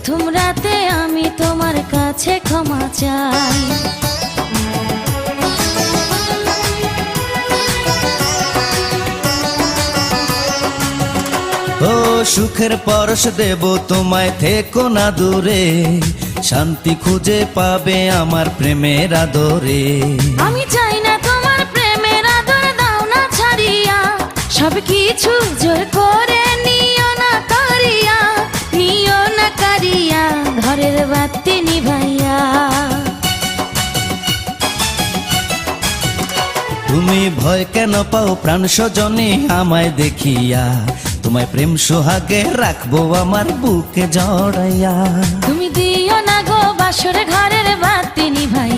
প্রথম রাতে আমি তোমার কাছে ক্ষমা চাই। ও সুখের পরশ দেব তোমায়, থেকো না দূরে, শান্তি খুঁজে পাবে আমার প্রেমের আদরে। আমি চাই না তোমার প্রেমের আদর, দাও না ছাড়িয়া, সব কিছু জোর করে নিও না কারিয়া, নিও না কারিয়া, ঘরের বাতি নিভাইয়া। তুমি ভয় কেন পাও প্রাণ স্বজনে আমায় দেখিয়া, তোমায় প্রেম সোহাগে রাখবো আমার বুকে জড়াইয়া। তুমি দিও না গো বাসর ঘরের বাতি নিভাইয়া।